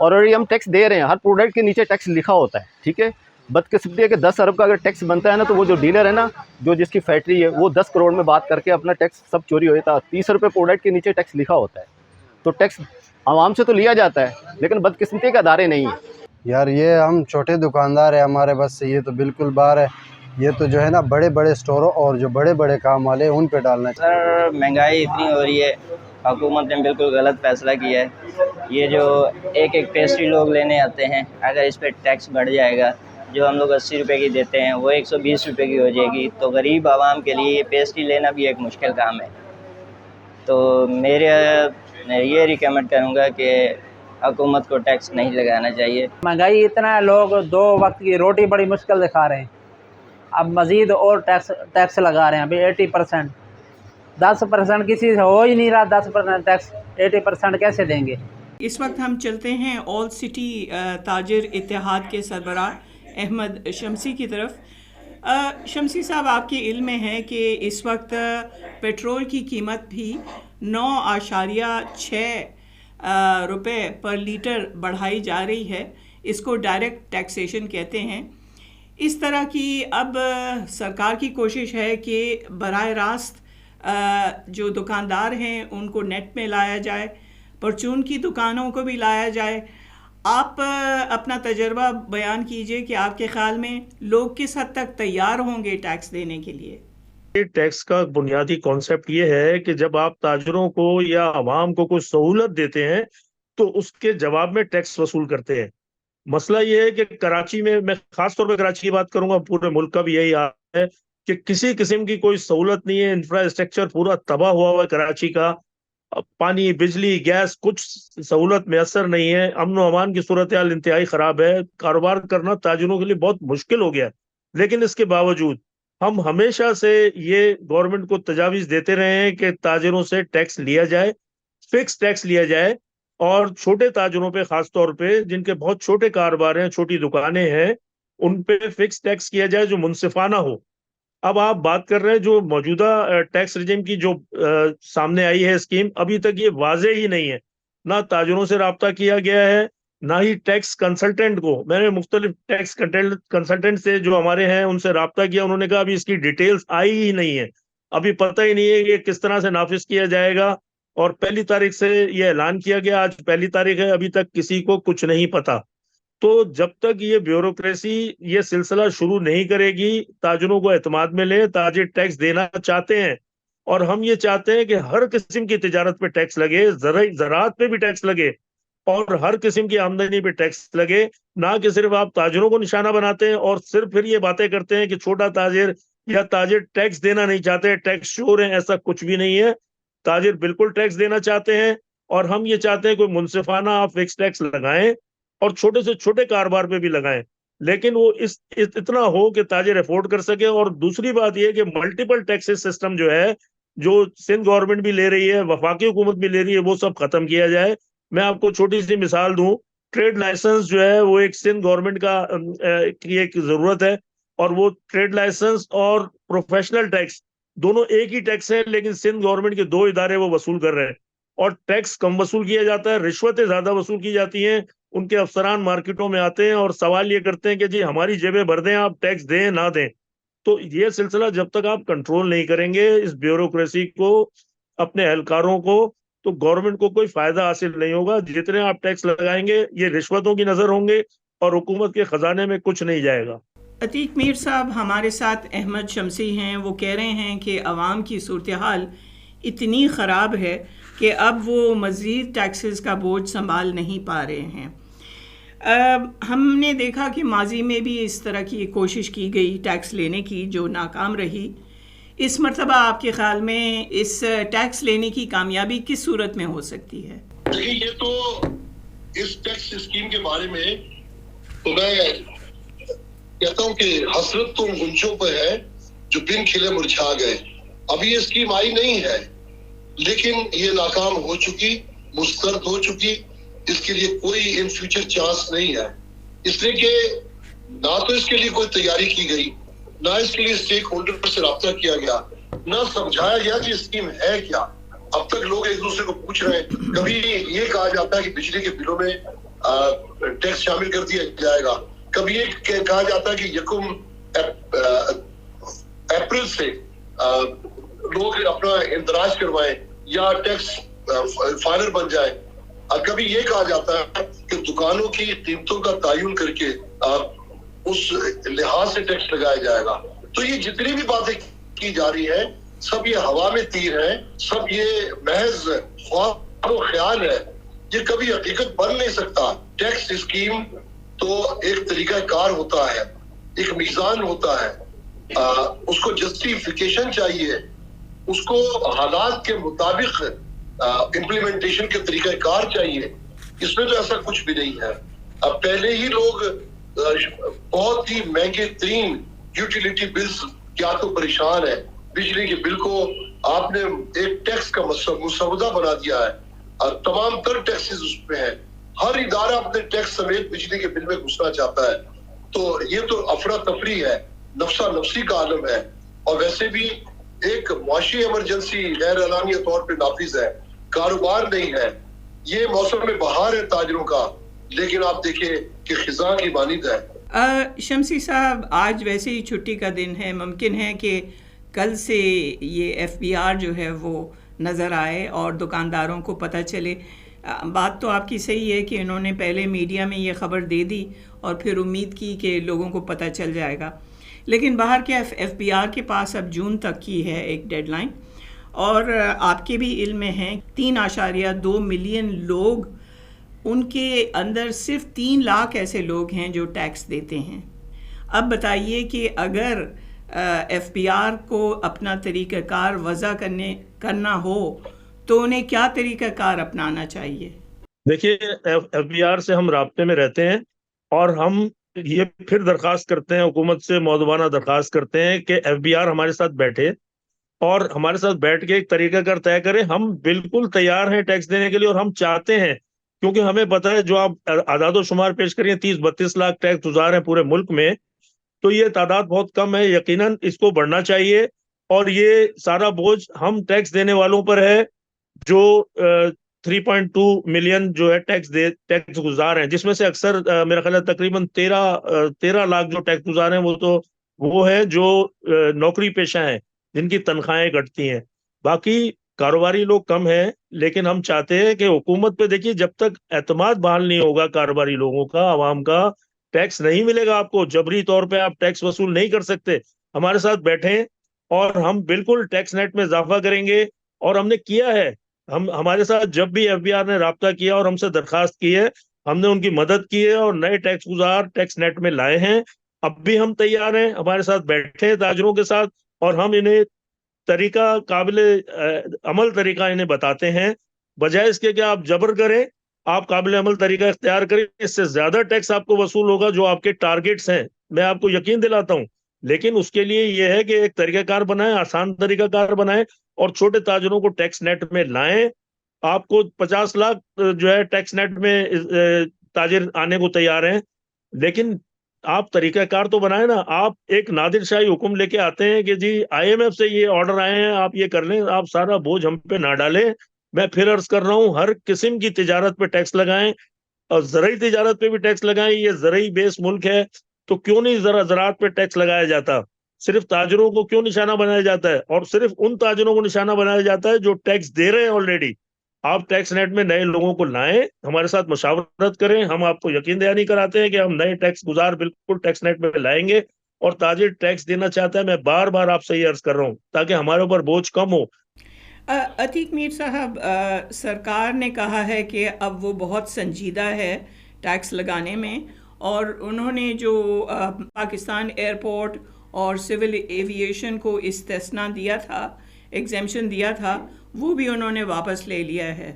اور already ہم tax دے رہے ہیں, ہر پروڈکٹ کے نیچے ٹیکس لکھا ہوتا ہے, ٹھیک ہے. بدقسمتی ہے کہ 10 ارب کا اگر ٹیکس بنتا ہے نا, تو وہ جو ڈیلر ہے نا, جو جس کی فیکٹری ہے, وہ 10 کروڑ میں بات کر کے اپنا ٹیکس سب چوری ہو جاتا ہے. 30 روپے پروڈکٹ کے نیچے ٹیکس لکھا ہوتا ہے. تو ٹیکس عوام سے تو لیا جاتا ہے, لیکن بدقسمتی کے ادارے نہیں ہیں. یار یہ ہم چھوٹے دکاندار ہیں, ہمارے بس سے یہ تو بالکل باہر ہے. یہ تو جو ہے نا بڑے بڑے اسٹوروں اور جو بڑے بڑے کام والے ان پہ ڈالنا چاہیے. سر مہنگائی اتنی ہو رہی ہے, حکومت نے بالکل غلط فیصلہ کیا ہے. یہ جو ایک ایک پیسٹری لوگ لینے آتے ہیں, اگر اس پہ ٹیکس بڑھ جائے گا, جو ہم لوگ 80 روپے کی دیتے ہیں وہ 120 روپے کی ہو جائے گی, تو غریب عوام کے لیے یہ پیسٹری لینا بھی ایک مشکل کام ہے. تو میں یہ ریکمینڈ کروں گا کہ حکومت کو ٹیکس نہیں لگانا چاہیے. مہنگائی اتنا ہے, لوگ 2 وقت کی روٹی بڑی مشکل دکھا رہے ہیں, اب مزید اور ٹیکس لگا رہے ہیں. ابھی 80%, 10% کسی سے ہو ہی نہیں رہا. 10% ٹیکس 80% کیسے دیں گے؟ اس وقت ہم چلتے ہیں آل سٹی تاجر اتحاد کے سربراہ احمد شمسی کی طرف. شمسی صاحب, آپ کے علم میں ہے کہ اس وقت پیٹرول کی قیمت بھی 9.6 روپے پر لیٹر بڑھائی جا رہی ہے. اس کو ڈائریکٹ ٹیکسیشن کہتے ہیں. اس طرح کی اب سرکار کی کوشش ہے کہ براہ راست جو دکاندار ہیں ان کو نیٹ میں لایا جائے, پرچون کی دکانوں کو بھی لایا جائے. آپ اپنا تجربہ بیان کیجئے کہ آپ کے خیال میں لوگ کس حد تک تیار ہوں گے ٹیکس دینے کے لیے؟ ٹیکس کا بنیادی کانسیپٹ یہ ہے کہ جب آپ تاجروں کو یا عوام کو کوئی سہولت دیتے ہیں تو اس کے جواب میں ٹیکس وصول کرتے ہیں. مسئلہ یہ ہے کہ کراچی میں خاص طور پہ کراچی کی بات کروں گا, پورے ملک کا بھی یہی حال ہے کہ کسی قسم کی کوئی سہولت نہیں ہے. انفراسٹرکچر پورا تباہ ہوا ہے کراچی کا. پانی, بجلی, گیس, کچھ سہولت میسر نہیں ہے. امن و امان کی صورتحال انتہائی خراب ہے. کاروبار کرنا تاجروں کے لیے بہت مشکل ہو گیا ہے. لیکن اس کے باوجود ہم ہمیشہ سے یہ گورنمنٹ کو تجاویز دیتے رہے ہیں کہ تاجروں سے ٹیکس لیا جائے, فکس ٹیکس لیا جائے, اور چھوٹے تاجروں پہ خاص طور پہ جن کے بہت چھوٹے کاروبار ہیں, چھوٹی دکانیں ہیں, ان پہ فکس ٹیکس کیا جائے جو منصفانہ ہو. اب آپ بات کر رہے ہیں جو موجودہ ٹیکس رجیم کی جو سامنے آئی ہے اسکیم, ابھی تک یہ واضح ہی نہیں ہے. نہ تاجروں سے رابطہ کیا گیا ہے, نہ ہی ٹیکس کنسلٹنٹ کو. میں نے مختلف ٹیکس کنسلٹنٹ سے جو ہمارے ہیں ان سے رابطہ کیا, انہوں نے کہا ابھی اس کی ڈیٹیلز آئی ہی نہیں ہے, ابھی پتہ ہی نہیں ہے کہ کس طرح سے نافذ کیا جائے گا. اور 1 تاریخ سے یہ اعلان کیا گیا, آج 1 تاریخ ہے, ابھی تک کسی کو کچھ نہیں پتا. تو جب تک یہ بیوروکریسی یہ سلسلہ شروع نہیں کرے گی, تاجروں کو اعتماد میں لے. تاجر ٹیکس دینا چاہتے ہیں, اور ہم یہ چاہتے ہیں کہ ہر قسم کی تجارت پہ ٹیکس لگے, زراعت پہ بھی ٹیکس لگے, اور ہر قسم کی آمدنی پہ ٹیکس لگے. نہ کہ صرف آپ تاجروں کو نشانہ بناتے ہیں اور صرف پھر یہ باتیں کرتے ہیں کہ چھوٹا تاجر یا تاجر ٹیکس دینا نہیں چاہتے, ٹیکس چور ہیں. ایسا کچھ بھی نہیں ہے. تاجر بالکل ٹیکس دینا چاہتے ہیں, اور ہم یہ چاہتے ہیں کوئی منصفانہ آپ فکس ٹیکس لگائیں, اور چھوٹے سے چھوٹے کاروبار پہ بھی لگائیں, لیکن وہ اتنا ہو کہ تاجر افورڈ کر سکے. اور دوسری بات یہ کہ ملٹیپل ٹیکسز سسٹم جو ہے, جو سندھ گورنمنٹ بھی لے رہی ہے, وفاقی حکومت بھی لے رہی ہے, وہ سب ختم کیا جائے. میں آپ کو چھوٹی سی مثال دوں, ٹریڈ لائسنس جو ہے وہ ایک سندھ گورنمنٹ کا کی ایک ضرورت ہے, اور وہ ٹریڈ لائسنس اور پروفیشنل ٹیکس دونوں ایک ہی ٹیکس ہے, لیکن سندھ گورنمنٹ کے 2 ادارے وہ وصول کر رہے ہیں, اور ٹیکس کم وصول کیا جاتا ہے, رشوتیں زیادہ وصول کی جاتی ہیں. ان کے افسران مارکیٹوں میں آتے ہیں اور سوال یہ کرتے ہیں کہ جی ہماری جیبیں بھر دیں, آپ ٹیکس دیں نہ دیں. تو یہ سلسلہ جب تک آپ کنٹرول نہیں کریں گے اس بیوروکریسی کو, اپنے اہلکاروں کو, تو گورنمنٹ کو کوئی فائدہ حاصل نہیں ہوگا. جتنے آپ ٹیکس لگائیں گے یہ رشوتوں کی نظر ہوں گے, اور حکومت کے خزانے میں کچھ نہیں جائے گا. عتیق میر صاحب ہمارے ساتھ احمد شمسی ہیں. وہ کہہ رہے ہیں کہ عوام کی صورتحال اتنی خراب ہے کہ اب وہ مزید ٹیکسز کا بوجھ سنبھال نہیں پا رہے ہیں. ہم نے دیکھا کہ ماضی میں بھی اس طرح کی کوشش کی گئی ٹیکس لینے کی, جو ناکام رہی. اس مرتبہ آپ کے خیال میں اس ٹیکس لینے کی کامیابی کس صورت میں ہو سکتی ہے؟ دیکھیے, یہ تو اس ٹیکس اسکیم کے بارے میں تو میں کہتا ہوں کہ حسرت تو گنچوں پہ ہے جو بن کھلے مرجھا گئے. ابھی یہ اسکیم آئی نہیں ہے, لیکن یہ ناکام ہو چکی, مسترد ہو چکی. اس کے لیے کوئی ان فیوچر چانس نہیں ہے, اس لیے کہ نہ تو اس کے لیے کوئی تیاری کی گئی, نہ اس کے لیے اسٹیک ہولڈر سے رابطہ کیا گیا, نہ سمجھایا گیا کہ اسکیم ہے کیا. اب تک لوگ ایک دوسرے کو پوچھ رہے ہیں. کبھی یہ کہا جاتا ہے کہ بجلی کے بلوں میں ٹیکس شامل کر دیا جائے گا. کبھی یہ کہا جاتا ہے کہ 1 اپریل سے لوگ اپنا اندراج کروائیں یا ٹیکس فائلر بن جائیں. کبھی یہ کہا جاتا ہے کہ دکانوں کی قیمتوں کا تعین کر کے اس لحاظ سے ٹیکس لگایا جائے گا. تو یہ جتنی بھی باتیں کی جا رہی ہیں سب یہ ہوا میں تیر ہیں, سب یہ محض خواب و خیال ہے, یہ کبھی حقیقت بن نہیں سکتا. ٹیکس اسکیم تو ایک طریقہ کار ہوتا ہے, ایک میزان ہوتا ہے, اس کو جسٹیفیکیشن چاہیے, اس کو حالات کے مطابق امپلیمنٹیشن کے طریقہ کار چاہیے. اس میں تو ایسا کچھ بھی نہیں ہے. اب پہلے ہی لوگ بہت ہی مہنگے ترین یوٹیلیٹی بلز کیا تو پریشان ہے. بجلی کے بل کو آپ نے ایک ٹیکس کا مسودہ بنا دیا ہے, تمام تر ٹیکسز اس پہ ہیں, ہر ادارہ اپنے ٹیکس سمیت بجلی کے بل میں گھسنا چاہتا ہے. تو یہ تو افراتفری ہے, نفسا نفسی کا عالم ہے, اور ویسے بھی ایک معاشی ایمرجنسی غیر اعلانیہ طور پہ نافذ ہے, کاروبار نہیں ہے. یہ موسم میں بہار ہے تاجروں کا, لیکن آپ دیکھیں کہ خزاں کی مانند ہے. شمسی صاحب, آج ویسے ہی چھٹی کا دن ہے, ممکن ہے کہ کل سے یہ FBR جو ہے وہ نظر آئے اور دکانداروں کو پتہ چلے. بات تو آپ کی صحیح ہے کہ انہوں نے پہلے میڈیا میں یہ خبر دے دی اور پھر امید کی کہ لوگوں کو پتہ چل جائے گا, لیکن باہر کے FBR کے پاس اب جون تک کی ہے ایک ڈیڈ لائن, اور آپ کے بھی علم میں ہیں 3.2 ملین لوگ, ان کے اندر صرف 3 لاکھ ایسے لوگ ہیں جو ٹیکس دیتے ہیں. اب بتائیے کہ اگر FBR کو اپنا طریقہ کار وضع کرنا ہو تو انہیں کیا طریقہ کار اپنانا چاہیے؟ دیکھیے, FBR سے ہم رابطے میں رہتے ہیں اور ہم یہ پھر درخواست کرتے ہیں, حکومت سے مؤدبانہ درخواست کرتے ہیں کہ FBR ہمارے ساتھ بیٹھے اور ہمارے ساتھ بیٹھ کے ایک طریقہ کار طے کرے. ہم بالکل تیار ہیں ٹیکس دینے کے لیے, اور ہم چاہتے ہیں, کیونکہ ہمیں پتا ہے جو آپ اعداد و شمار پیش کریے 30-32 لاکھ ٹیکس گزار ہیں پورے ملک میں, تو یہ تعداد بہت کم ہے. یقیناً اس کو بڑھنا چاہیے, اور یہ سارا بوجھ ہم ٹیکس دینے والوں پر ہے جو 3.2 ملین جو ہے ٹیکس گزار ہیں, جس میں سے اکثر میرا خیال ہے تقریباً 13 لاکھ جو ٹیکس گزار ہیں وہ ہے جو نوکری پیشہ ہیں جن کی تنخواہیں گھٹتی ہیں. باقی کاروباری لوگ کم ہیں, لیکن ہم چاہتے ہیں کہ حکومت پہ, دیکھیے جب تک اعتماد بحال نہیں ہوگا کاروباری لوگوں کا, عوام کا, ٹیکس نہیں ملے گا آپ کو. جبری طور پہ آپ ٹیکس وصول نہیں کر سکتے. ہمارے ساتھ بیٹھیں اور ہم بالکل ٹیکس نیٹ میں اضافہ کریں گے, اور ہم نے کیا ہے. ہمارے ساتھ جب بھی FBR نے رابطہ کیا اور ہم سے درخواست کی ہے, ہم نے ان کی مدد کی ہے اور نئے ٹیکس گزار ٹیکس نیٹ میں لائے ہیں. اب بھی ہم تیار ہیں, ہمارے ساتھ بیٹھے تاجروں کے ساتھ, اور ہم انہیں طریقہ قابل عمل طریقہ انہیں بتاتے ہیں, بجائے اس کے کہ آپ جبر کریں. آپ قابل عمل طریقہ اختیار کریں, اس سے زیادہ ٹیکس آپ کو وصول ہوگا جو آپ کے ٹارگیٹس ہیں, میں آپ کو یقین دلاتا ہوں. لیکن اس کے لیے یہ ہے کہ ایک طریقہ کار بنائیں, آسان طریقہ کار بنائیں, اور چھوٹے تاجروں کو ٹیکس نیٹ میں لائیں. آپ کو 50 لاکھ جو ہے ٹیکس نیٹ میں تاجر آنے کو تیار ہیں, لیکن آپ طریقہ کار تو بنائیں نا. آپ ایک نادر شاہی حکم لے کے آتے ہیں کہ جی IMF سے یہ آرڈر آئے ہیں, آپ یہ کر لیں. آپ سارا بوجھ ہم پہ نہ ڈالیں. میں پھر عرض کر رہا ہوں, ہر قسم کی تجارت پہ ٹیکس لگائیں, اور زرعی تجارت پہ بھی ٹیکس لگائیں. یہ زرعی بیس ملک ہے, تو کیوں نہیں زراعت پہ ٹیکس لگایا جاتا؟ صرف تاجروں کو کیوں نشانہ بنایا جاتا ہے؟ اور صرف ان تاجروں کو نشانہ بنایا جاتا ہے جو ٹیکس دے رہے ہیں آلریڈی. آپ ٹیکس نیٹ میں نئے لوگوں کو لائیں, ہمارے ساتھ مشاورت کریں. ہم آپ کو یقین دہانی کراتے ہیں کہ ہم نئے ٹیکس گزار بالکل ٹیکس نیٹ میں لائیں گے, اور تاجر ٹیکس دینا چاہتا ہے, میں بار بار آپ سے یہ عرض کر رہا ہوں, تاکہ ہمارے اوپر بوجھ کم ہو. عتیق میر صاحب, سرکار نے کہا ہے کہ اب وہ بہت سنجیدہ ہے ٹیکس لگانے میں, اور انہوں نے جو پاکستان ایئرپورٹ اور سول ایویشن کو استثنا دیا تھا, ایگزیمشن دیا تھا, وہ بھی انہوں نے واپس لے لیا ہے.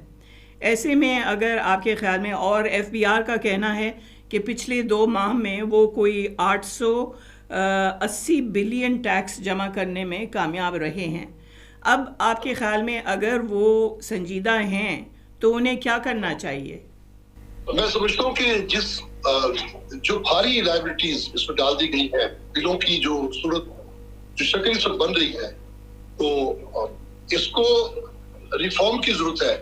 ایسے میں اگر آپ کے خیال میں, اور FBR کا کہنا ہے کہ پچھلے 2 ماہ میں وہ کوئی 880 بلین ٹیکس جمع کرنے میں کامیاب رہے ہیں, اب آپ کے خیال میں اگر وہ سنجیدہ ہیں تو انہیں کیا کرنا چاہیے؟ میں سمجھتا ہوں کہ جو بھاری لائبلٹیز اس میں ڈال دی گئی ہیں, بلوں کی جو صورت جو شکل اس میں بن رہی ہے, تو اس کو ریفارم کی ضرورت ہے.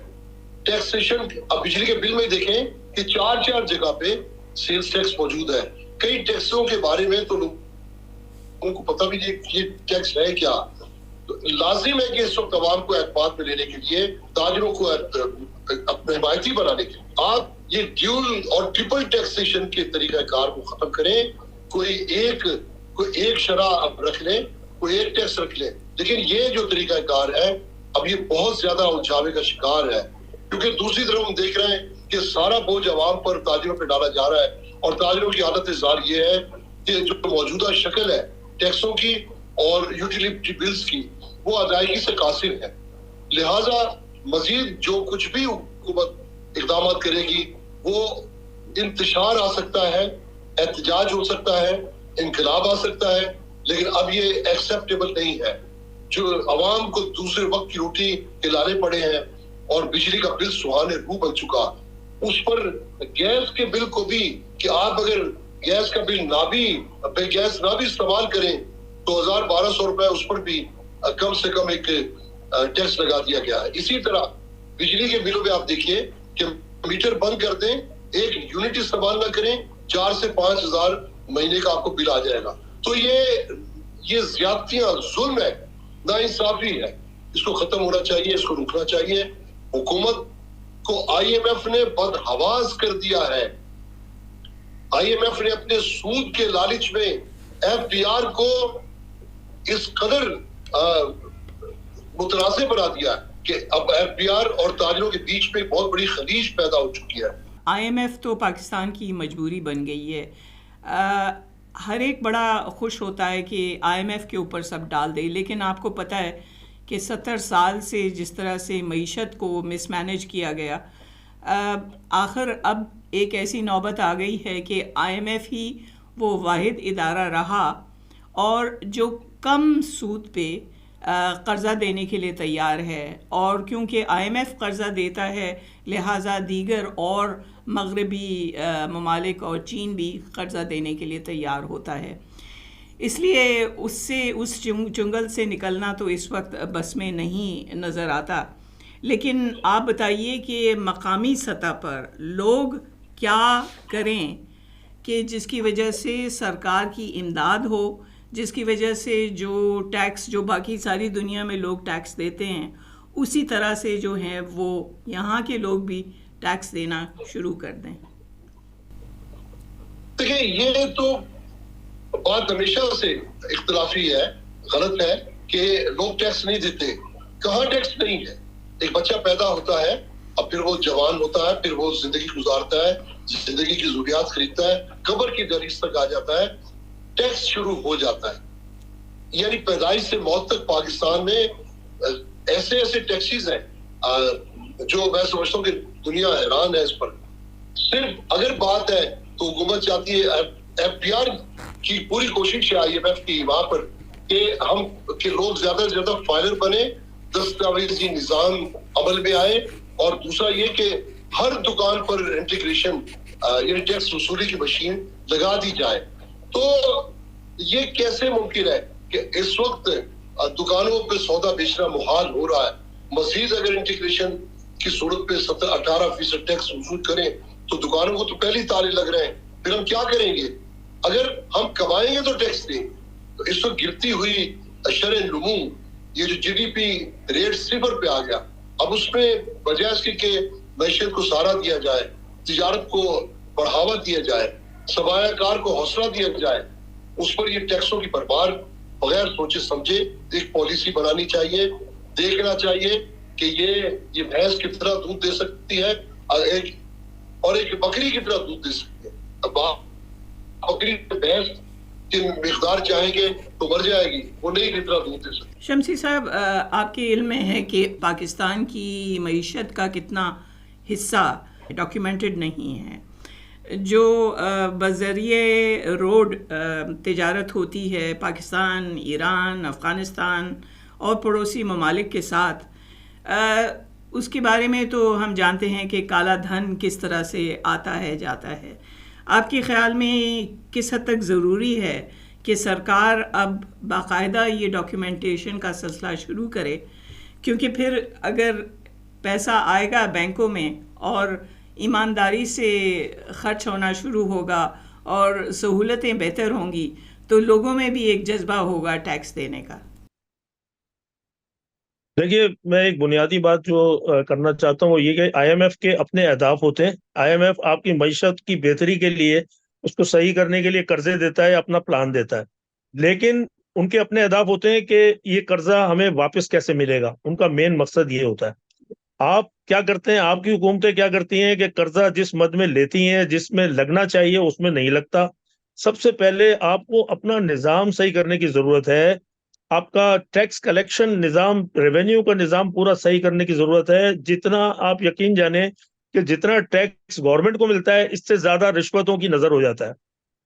ٹیکسیشن, اب بجلی کے بل میں دیکھیں کہ 4 جگہ پہ سیلز ٹیکس موجود ہے. کئی ٹیکسوں کے بارے میں تو لوگوں کو پتہ بھی نہیں یہ ٹیکس ہے کیا. تو لازم ہے کہ اس وقت عوام کو اعتماد میں لینے کے لیے, تاجروں کو اپنے حمایتی بنانے کے لیے آپ یہ ڈیول اور ٹرپل ٹیکسیشن کے طریقہ کار کو ختم کریں. کوئی ایک شرح اب رکھ لیں, کوئی ایک ٹیکس رکھ لیں, لیکن یہ جو طریقہ کار ہے اب یہ بہت زیادہ الجھاوے کا شکار ہے, کیونکہ دوسری طرف ہم دیکھ رہے ہیں کہ سارا بوجھ عوام پر, تاجروں پہ ڈالا جا رہا ہے. اور تاجروں کی حالت ظاہر یہ ہے کہ جو موجودہ شکل ہے ٹیکسوں کی اور یوٹیلیٹی بلز کی, وہ ادائیگی سے قاصر ہے. لہٰذا مزید جو کچھ بھی حکومت اقدامات کرے گی وہ انتشار آ سکتا ہے, احتجاج ہو سکتا ہے, انقلاب آ سکتا ہے, لیکن اب یہ ایکسیپٹیبل نہیں ہے. جو عوام کو دوسرے وقت کی روٹی کھلانے پڑے ہیں اور بجلی کا بل سہانے روح بن چکا, اس پر گیس کے بل کو بھی کہ آپ اگر گیس کا بل گیس نہ بھی استعمال کریں تو 1200 روپے اس پر بھی کم سے کم ایک ٹیکس لگا دیا گیا ہے. اسی طرح بجلی کے بلوں پہ آپ دیکھیے کہ میٹر بند کر دیں, ایک یونٹ استعمال نہ کریں, 4 سے 5 ہزار مہینے کا آپ کو بل آ جائے گا. تو یہ زیادتیاں, ظلم ہے, ناانصافی ہے, اس کو ختم ہونا چاہیے, اس کو روکنا چاہیے. حکومت کو IMF نے بدحواس کر دیا ہے. IMF نے اپنے سود کے لالچ میں FDR کو اس قدر متنازع بنا دیا کہ اب FDR اور تاجروں کے بیچ میں بہت بڑی خلیج پیدا ہو چکی ہے. IMF تو پاکستان کی مجبوری بن گئی ہے. ہر ایک بڑا خوش ہوتا ہے کہ IMF کے اوپر سب ڈال دے, لیکن آپ کو پتہ ہے کہ 70 سال سے جس طرح سے معیشت کو مس مینیج کیا گیا, آخر اب ایک ایسی نوبت آ گئی ہے کہ IMF ہی وہ واحد ادارہ رہا اور جو کم سود پہ قرضہ دینے کے لیے تیار ہے. اور کیونکہ IMF قرضہ دیتا ہے لہٰذا دیگر اور مغربی ممالک اور چین بھی قرضہ دینے کے لیے تیار ہوتا ہے. اس لیے اس چنگل سے نکلنا تو اس وقت بس میں نہیں نظر آتا. لیکن آپ بتائیے کہ مقامی سطح پر لوگ کیا کریں کہ جس کی وجہ سے سرکار کی امداد ہو, جس کی وجہ سے جو ٹیکس جو باقی ساری دنیا میں لوگ ٹیکس دیتے ہیں اسی طرح سے جو ہیں وہ یہاں کے لوگ بھی ٹیکس دینا شروع کر دیں. دیکھیں یہ تو بات ہمیشہ سے اختلافی ہے, غلط ہے کہ لوگ ٹیکس نہیں دیتے. کہاں ٹیکس نہیں ہے؟ ایک بچہ پیدا ہوتا ہے, اب پھر وہ جوان ہوتا ہے, پھر وہ زندگی گزارتا ہے, زندگی کی ضروریات خریدتا ہے, قبر کی دہلیز تک آ جاتا ہے, ٹیکس شروع ہو جاتا ہے. یعنی پیدائش سے موت تک پاکستان میں ایسے ٹیکسیز ہیں جو میں سمجھتا ہوں کہ دنیا حیران ہے اس پر. صرف اگر بات ہے تو حکومت چاہتی ہے, FDR کی پوری کوشش ہے IMF کی وہاں پر کہ لوگ زیادہ سے زیادہ فائلر بنے, دستاویزی نظام عمل میں آئے, اور دوسرا یہ کہ ہر دکان پر انٹیگریشن یعنی ٹیکس وصولی کی مشین لگا دی جائے. تو یہ کیسے ممکن ہے کہ اس وقت دکانوں پہ سودا بیچنا محال ہو رہا ہے, مزید اگر انٹیگریشن کی صورت پہ 17-18% ٹیکس وصول کریں تو دکانوں کو تو پہلی تالے لگ رہے ہیں, پھر ہم کیا کریں گے؟ اگر ہم کمائیں گے تو ٹیکس دیں. تو اس وقت گرتی ہوئی شرح نمو, یہ جو GDP ریٹ 0 پہ آ گیا, اب اس میں بجائے اس کے کہ معیشت کو سہارا دیا جائے, تجارت کو بڑھاوا دیا جائے, سرمایہ کار کو حوصلہ دیا جائے, اس پر یہ ٹیکسوں کی بھرمار بغیر سوچے سمجھے ایک پالیسی بنانی چاہیے. دیکھنا چاہیے کہ یہ بھینس کس طرح دودھ دے سکتی ہے اور ایک بکری کی طرح دودھ دے سکتی ہے. اب بکری بھینس کی مقدار چاہیں گے تو مر جائے گی, وہ نہیں کس طرح دودھ دے سکتی. شمسی صاحب, آپ کے علم میں ہے کہ پاکستان کی معیشت کا کتنا حصہ ڈاکیومنٹڈ نہیں ہے. جو بذریعہ روڈ تجارت ہوتی ہے پاکستان, ایران, افغانستان اور پڑوسی ممالک کے ساتھ, اس کے بارے میں تو ہم جانتے ہیں کہ کالا دھن کس طرح سے آتا ہے جاتا ہے. آپ کے خیال میں کس حد تک ضروری ہے کہ سرکار اب باقاعدہ یہ ڈاکیومنٹیشن کا سلسلہ شروع کرے, کیونکہ پھر اگر پیسہ آئے گا بینکوں میں اور ایمانداری سے خرچ ہونا شروع ہوگا اور سہولتیں بہتر ہوں گی تو لوگوں میں بھی ایک جذبہ ہوگا ٹیکس دینے کا. دیکھیے میں ایک بنیادی بات جو کرنا چاہتا ہوں وہ یہ کہ آئی ایم ایف کے اپنے اہداف ہوتے ہیں. آئی ایم ایف آپ کی معیشت کی بہتری کے لیے اس کو صحیح کرنے کے لیے قرضے دیتا ہے, اپنا پلان دیتا ہے, لیکن ان کے اپنے اہداف ہوتے ہیں کہ یہ قرضہ ہمیں واپس کیسے ملے گا. ان کا مین مقصد یہ ہوتا ہے. آپ کیا کرتے ہیں, آپ کی حکومتیں کیا کرتی ہیں کہ قرضہ جس مد میں لیتی ہیں, جس میں لگنا چاہیے اس میں نہیں لگتا. سب سے پہلے آپ کو اپنا نظام صحیح کرنے کی ضرورت ہے. آپ کا ٹیکس کلیکشن نظام, ریونیو کا نظام پورا صحیح کرنے کی ضرورت ہے. جتنا آپ یقین جانیں کہ جتنا ٹیکس گورنمنٹ کو ملتا ہے اس سے زیادہ رشوتوں کی نظر ہو جاتا ہے.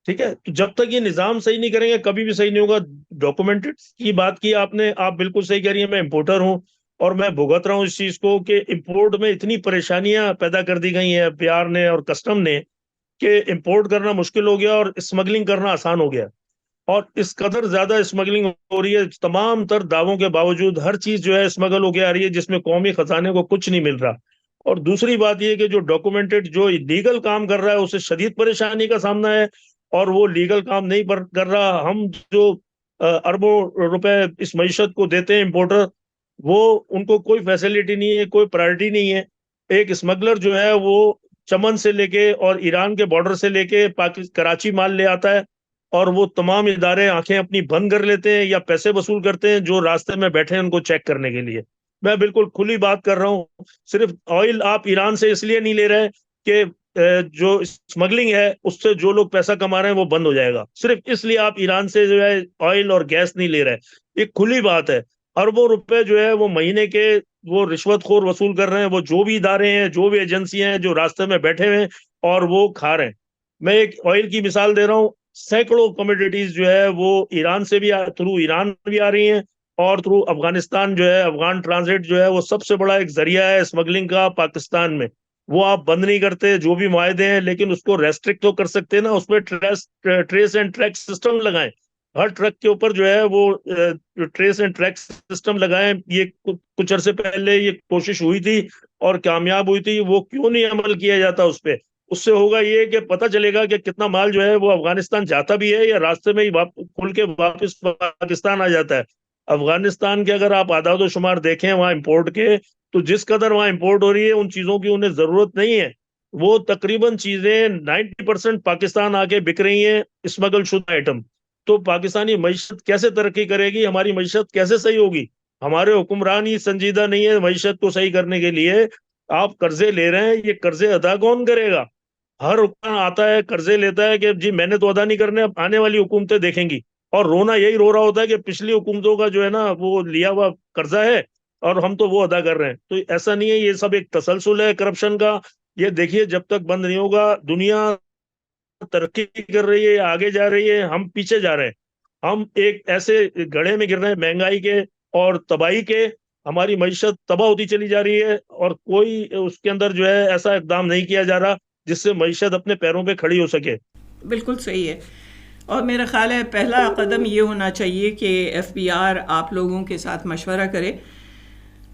ٹھیک ہے, تو جب تک یہ نظام صحیح نہیں کریں گے کبھی بھی صحیح نہیں ہوگا. ڈاکومنٹڈ کی بات کی آپ نے, آپ بالکل صحیح کہہ رہی ہیں. میں امپورٹر ہوں اور میں بھگت رہا ہوں اس چیز کو کہ امپورٹ میں اتنی پریشانیاں پیدا کر دی گئی ہیں پیار نے اور کسٹم نے کہ امپورٹ کرنا مشکل ہو گیا اور اسمگلنگ کرنا آسان ہو گیا. اور اس قدر زیادہ اسمگلنگ ہو رہی ہے, تمام تر دعووں کے باوجود ہر چیز جو ہے اسمگل ہو کے آ رہی ہے جس میں قومی خزانے کو کچھ نہیں مل رہا. اور دوسری بات یہ کہ جو ڈاکومنٹڈ جو لیگل کام کر رہا ہے اسے شدید پریشانی کا سامنا ہے, اور وہ لیگل کام نہیں کر رہا. ہم جو اربوں روپے اس معیشت کو دیتے ہیں امپورٹر, وہ ان کو کوئی فیسلٹی نہیں ہے, کوئی پرائرٹی نہیں ہے. ایک اسمگلر جو ہے وہ چمن سے لے کے اور ایران کے بارڈر سے لے کے کراچی مال لے آتا ہے, اور وہ تمام ادارے آنکھیں اپنی بند کر لیتے ہیں یا پیسے وصول کرتے ہیں جو راستے میں بیٹھے ہیں ان کو چیک کرنے کے لیے. میں بالکل کھلی بات کر رہا ہوں. صرف آئل آپ ایران سے اس لیے نہیں لے رہے کہ جو اسمگلنگ ہے اس سے جو لوگ پیسہ کما رہے ہیں وہ بند ہو جائے گا, صرف اس لیے آپ ایران سے جو ہے آئل اور گیس نہیں لے رہے. ایک کھلی بات ہے, اربوں روپے جو ہے وہ مہینے کے وہ رشوت خور وصول کر رہے ہیں, وہ جو بھی ادارے ہیں جو بھی ایجنسیاں ہیں جو راستے میں بیٹھے ہوئے ہیں اور وہ کھا رہے ہیں. میں ایک آئل کی مثال دے رہا ہوں. سینکڑوں کموڈیٹیز جو ہے وہ ایران سے بھی تھرو ایران بھی آ رہی ہیں اور تھرو افغانستان جو ہے, افغان ٹرانزٹ جو ہے وہ سب سے بڑا ایک ذریعہ ہے اسمگلنگ کا پاکستان میں. وہ آپ بند نہیں کرتے جو بھی معاہدے ہیں, لیکن اس کو ریسٹرکٹ تو کر سکتے ہیں نا, اس پہ ٹریس اینڈ ٹریک سسٹم لگائیں. ہر ٹرک کے اوپر جو ہے وہ ٹریس اینڈ ٹریک سسٹم لگائیں. یہ کچھ عرصے پہلے یہ کوشش ہوئی تھی اور کامیاب ہوئی تھی, وہ کیوں نہیں عمل کیا جاتا اس پہ؟ اس سے ہوگا یہ کہ پتہ چلے گا کہ کتنا مال جو ہے وہ افغانستان جاتا بھی ہے یا راستے میں ہی کھل کے واپس پاکستان آ جاتا ہے. افغانستان کے اگر آپ اعداد و شمار دیکھیں وہاں امپورٹ کے, تو جس قدر وہاں امپورٹ ہو رہی ہے ان چیزوں کی انہیں ضرورت نہیں ہے. وہ تقریباً چیزیں 90% پاکستان آ کے بک رہی ہیں اسمگل شدہ آئٹم. تو پاکستانی معیشت کیسے ترقی کرے گی, ہماری معیشت کیسے صحیح ہوگی؟ ہمارے حکمران ہی سنجیدہ نہیں ہے معیشت کو صحیح کرنے کے لیے. آپ قرضے لے رہے ہیں, یہ قرضے ادا کون کرے گا؟ ہر حکمران آتا ہے قرضے لیتا ہے کہ جی میں نے تو ادا نہیں کرنے, اب آنے والی حکومتیں دیکھیں گی, اور رونا یہی رو رہا ہوتا ہے کہ پچھلی حکومتوں کا جو ہے نا وہ لیا ہوا قرضہ ہے اور ہم تو وہ ادا کر رہے ہیں. تو ایسا نہیں ہے, یہ سب ایک تسلسل ہے کرپشن کا. یہ دیکھیے جب تک بند نہیں ہوگا, دنیا ترقی کر رہی ہے, آگے جا رہی ہے, ہم پیچھے جا رہے ہیں. ہم ایک ایسے گڑھے میں گر رہے ہیں مہنگائی کے اور تباہی کے. ہماری معیشت تباہ ہوتی چلی جا رہی ہے اور کوئی اس کے اندر جو ہے ایسا اقدام نہیں کیا جا رہا جس سے معیشت اپنے پیروں پہ کھڑی ہو سکے. بالکل صحیح ہے, اور میرا خیال ہے پہلا قدم یہ ہونا چاہیے کہ ایف بی آر آپ لوگوں کے ساتھ مشورہ کرے.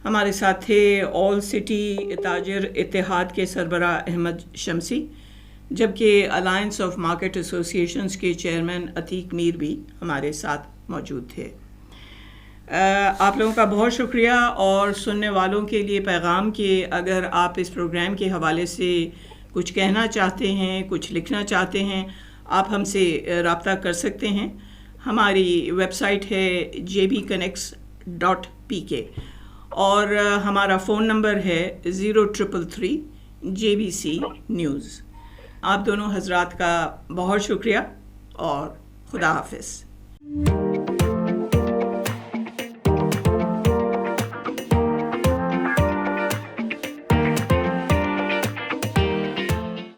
ہمارے ساتھ تھے آل سٹی تاجر اتحاد کے سربراہ احمد شمسی, جبکہ الائنس آف مارکیٹ ایسوسیشنز کے چیئرمین عتیق میر بھی ہمارے ساتھ موجود تھے. آپ لوگوں کا بہت شکریہ, اور سننے والوں کے لیے پیغام کہ اگر آپ اس پروگرام کے حوالے سے کچھ کہنا چاہتے ہیں, کچھ لکھنا چاہتے ہیں, آپ ہم سے رابطہ کر سکتے ہیں. ہماری ویب سائٹ ہے jbconnects.pk اور ہمارا فون نمبر ہے 0333 JBC نیوز. آپ دونوں حضرات کا بہت شکریہ اور خدا حافظ.